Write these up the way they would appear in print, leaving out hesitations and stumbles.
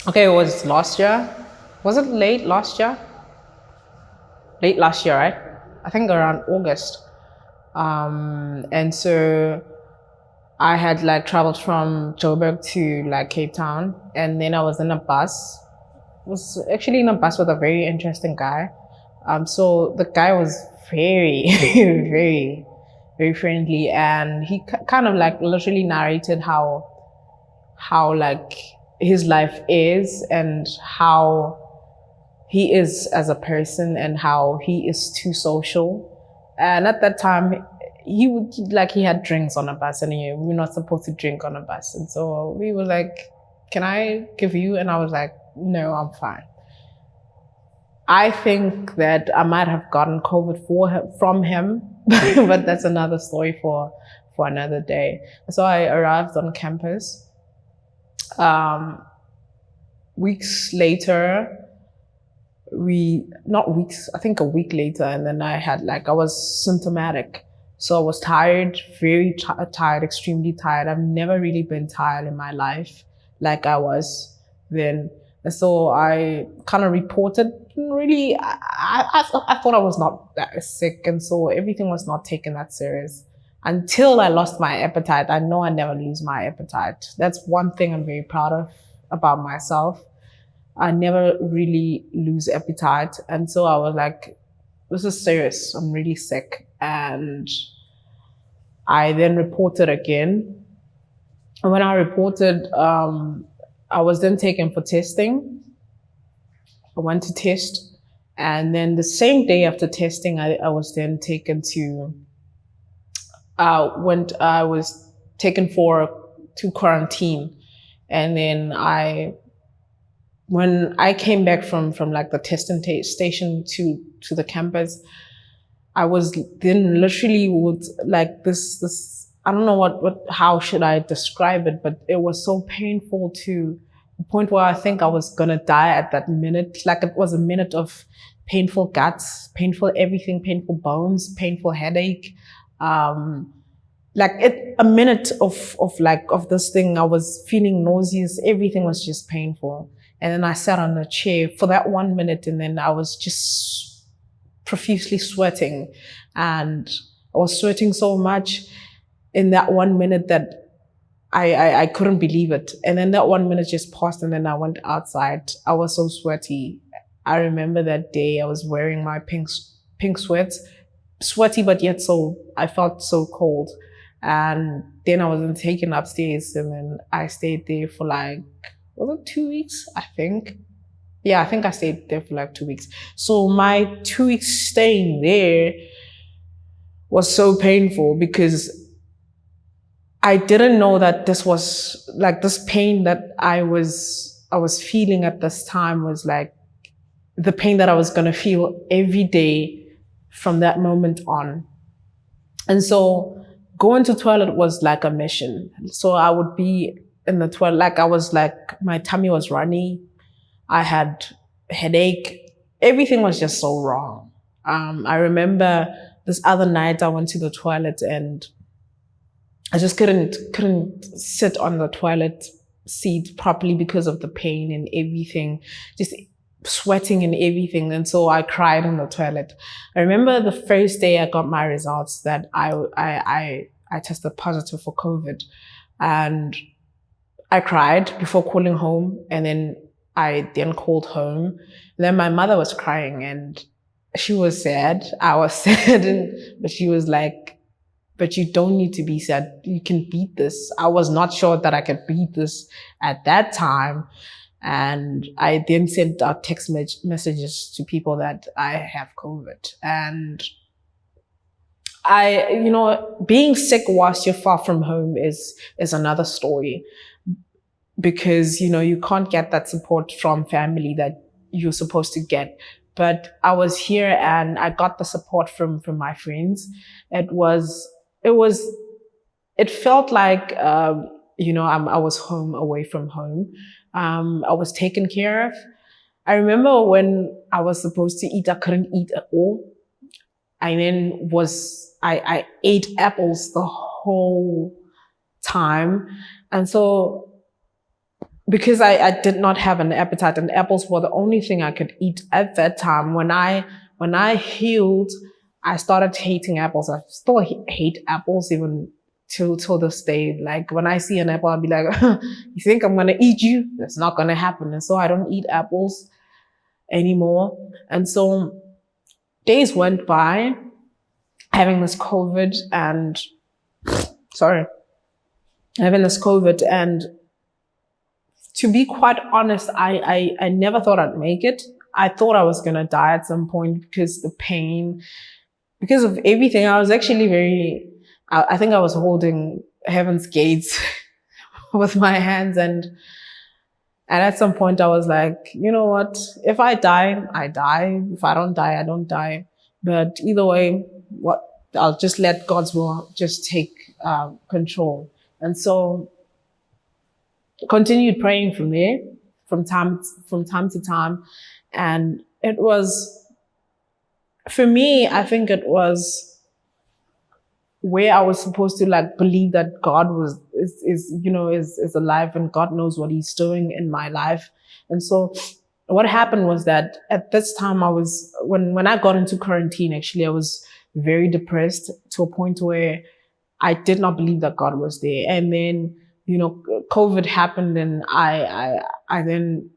Okay, it was last year. Was it late last year? Late last year, right? I think around August. And so I had like traveled from Joburg to like Cape Town, and then I was in a bus. Was actually in a bus with a very interesting guy. So the guy was very, very, very friendly, and he kind of like literally narrated how like his life is and how he is as a person and how he is too social. And at that time, he would like he had drinks on a bus, and we were not supposed to drink on a bus. And so we were like, "Can I give you?" And I was like, "No, I'm fine." I think that I might have gotten COVID from him, but that's another story for another day. So I arrived on campus. Weeks later, not weeks, I think a week later, and then I was symptomatic. So I was tired, very tired, extremely tired. I've never really been tired in my life like I was then. And so I kind of reported, really, I thought I was not that sick. And so everything was not taken that serious until I lost my appetite. I know I never lose my appetite. That's one thing I'm very proud of about myself. I never really lose appetite. And so I was like, this is serious. I'm really sick. And I then reported again. And when I reported, I was then taken for testing. I went to test. And then the same day after testing, I was then taken I was taken to quarantine. And then when I came back from like the testing station to the campus, I was then literally with like this, I don't know how should I describe it, but it was so painful to the point where I think I was gonna die at that minute. Like it was a minute of painful guts, painful everything, painful bones, painful headache. A minute of this thing, I was feeling nauseous. Everything was just painful. And then I sat on a chair for that 1 minute, and then I was just profusely sweating. And I was sweating so much in that 1 minute that I couldn't believe it. And then that 1 minute just passed, and then I went outside. I was so sweaty. I remember that day I was wearing my pink sweats, sweaty, but yet I felt so cold. And then I was taken upstairs, and then I stayed there for like, was it 2 weeks? I think. Yeah, I think I stayed there for like 2 weeks. So my 2 weeks staying there was so painful because I didn't know that this was like this pain that I was feeling at this time was like the pain that I was going to feel every day from that moment on. And so going to toilet was like a mission. So I would be in the toilet, like I was like, my tummy was runny. I had a headache. Everything was just so wrong. I remember this other night I went to the toilet and I just couldn't sit on the toilet seat properly because of the pain and everything, just sweating and everything. And so I cried on the toilet. I remember the first day I got my results that I tested positive for COVID, and I cried before calling home, and then I then called home. And then my mother was crying and she was sad. I was sad, but she was like, but you don't need to be sad. You can beat this. I was not sure that I could beat this at that time. And I then sent out text messages to people that I have COVID. And being sick whilst you're far from home is another story, because, you can't get that support from family that you're supposed to get. But I was here and I got the support from my friends. It felt like, I was home away from home. I was taken care of. I remember when I was supposed to eat, I couldn't eat at all. I ate apples the whole time. And so because I did not have an appetite, and apples were the only thing I could eat at that time. When I healed, I started hating apples. I still hate apples even till this day. Like when I see an apple, I'll be like, "You think I'm gonna eat you? That's not gonna happen." And so I don't eat apples anymore. And so days went by, having this COVID, and sorry, having this COVID, and to be quite honest, I never thought I'd make it. I thought I was going to die at some point because the pain, because of everything. I was actually I think I was holding heaven's gates with my hands. And at some point I was like, you know what? If I die, I die. If I don't die, I don't die. But either way, I'll just let God's will just take control. And so continued praying from there, from time to time. And it was, for me, I think it was where I was supposed to like believe that God is alive, and God knows what he's doing in my life. And so what happened was that at this time when I got into quarantine, actually, I was very depressed to a point where I did not believe that God was there. And then, COVID happened, and I then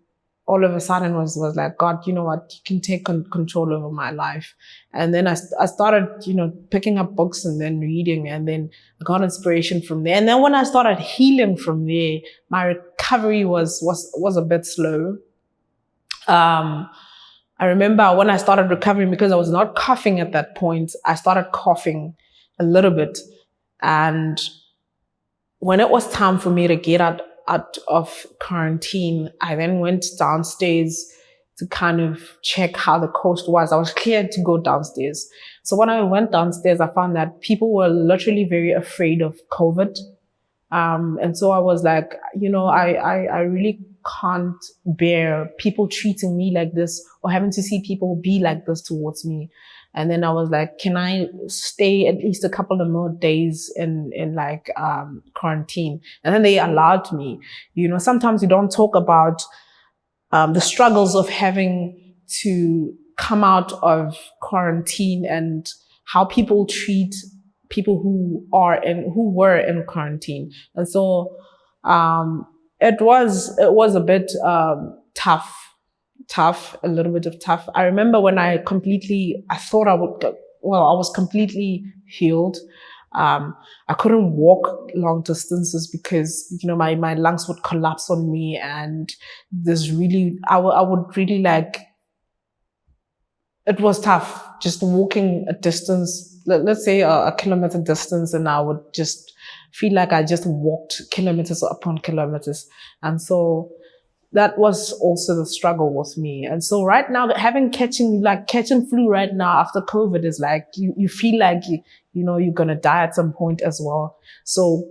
all of a sudden was like, God, you know what, you can take control over my life. And then I started, picking up books and then reading, and then I got inspiration from there. And then when I started healing from there, my recovery was a bit slow. I remember when I started recovering, because I was not coughing at that point, I started coughing a little bit. And when it was time for me to get out of quarantine, I then went downstairs to kind of check how the coast was. I was cleared to go downstairs. So when I went downstairs, I found that people were literally very afraid of COVID. And so I was like, I really can't bear people treating me like this, or having to see people be like this towards me. And then I was like, can I stay at least a couple of more days in quarantine? And then they allowed me. Sometimes you don't talk about the struggles of having to come out of quarantine, and how people treat people who were in quarantine. And so it was a bit tough, a little bit of tough. I remember when I thought I was completely healed. I couldn't walk long distances because, my lungs would collapse on me, and I would really like, it was tough just walking a distance, let's say a kilometer distance, and I would just feel like I just walked kilometers upon kilometers. And so that was also the struggle with me. And so right now, catching flu right now after COVID is like, you feel like you're gonna die at some point as well. So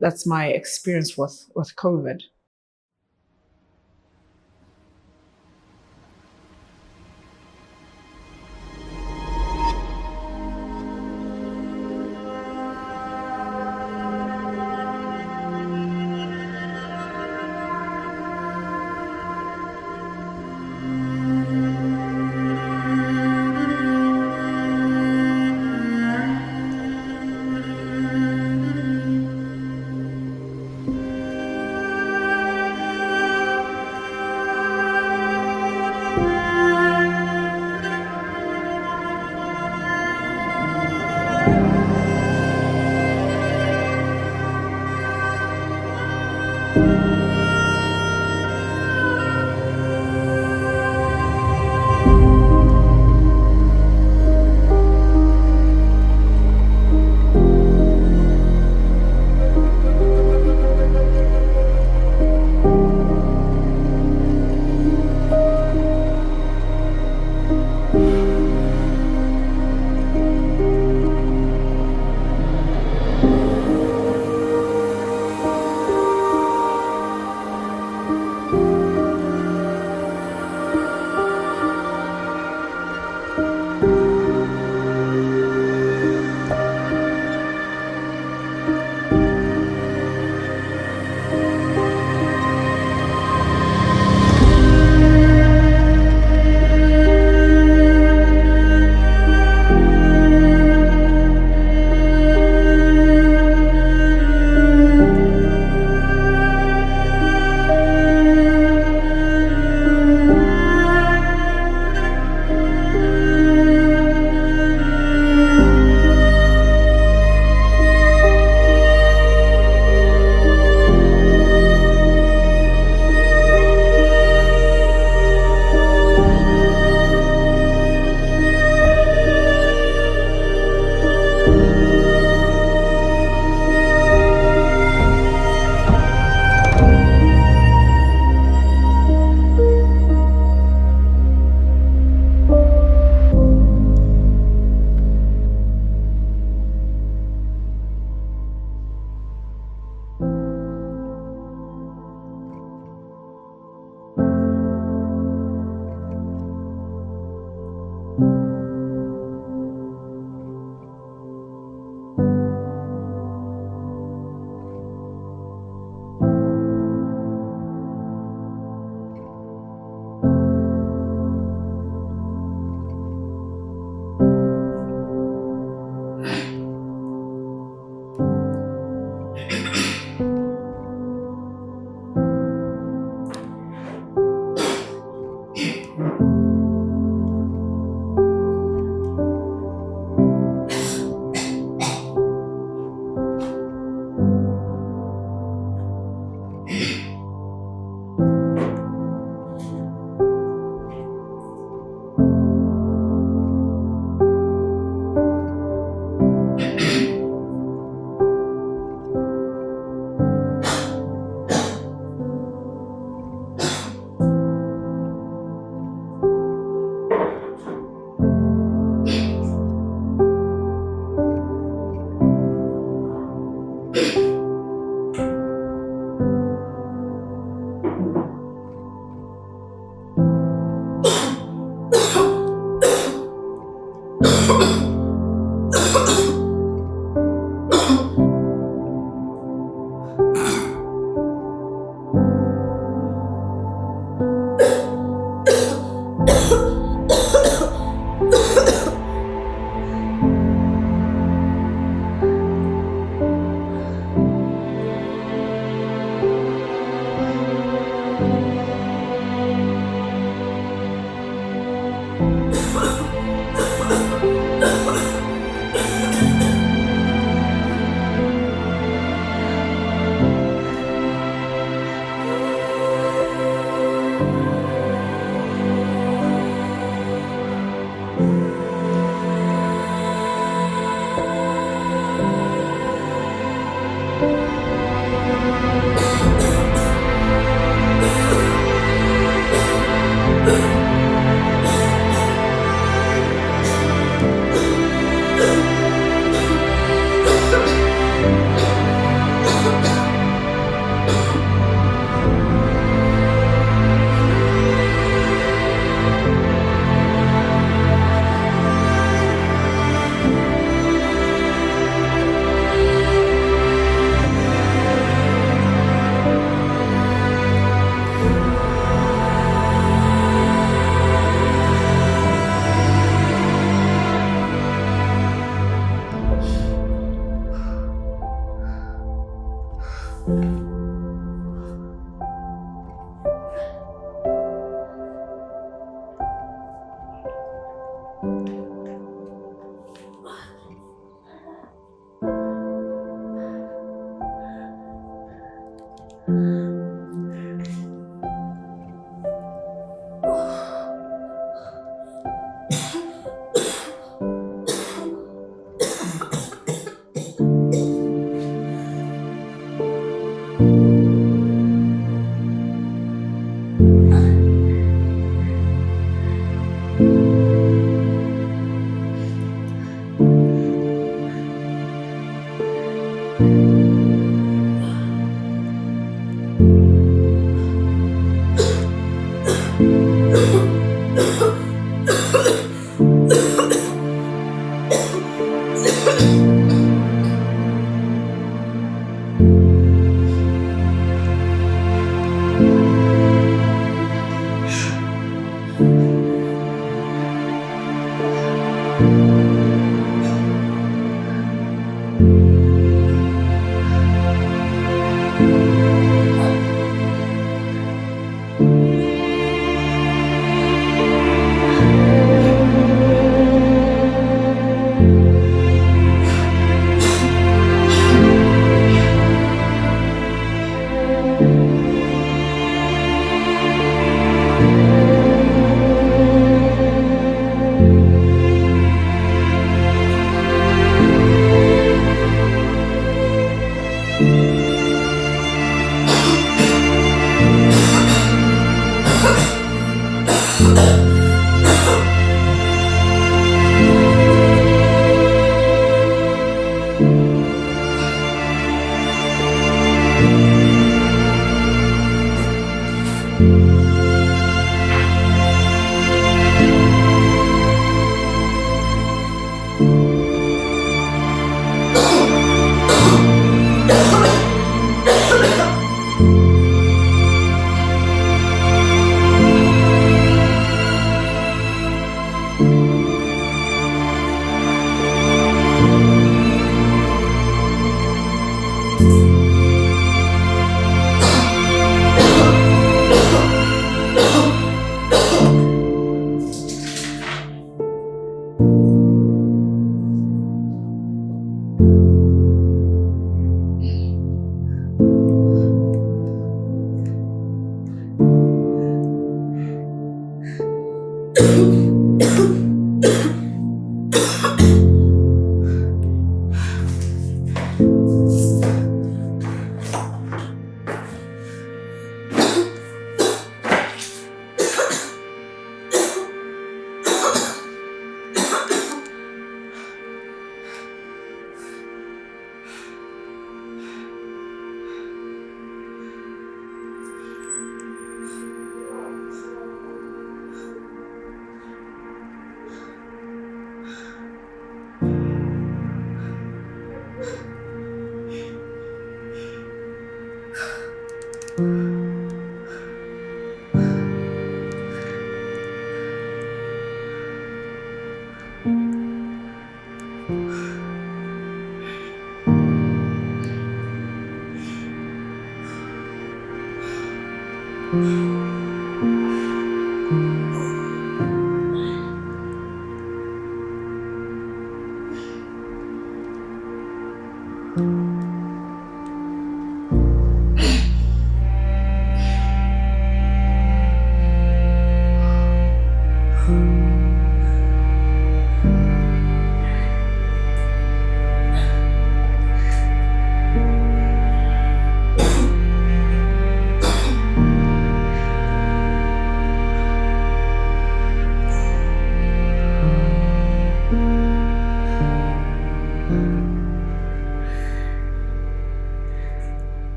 that's my experience with COVID.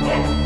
you.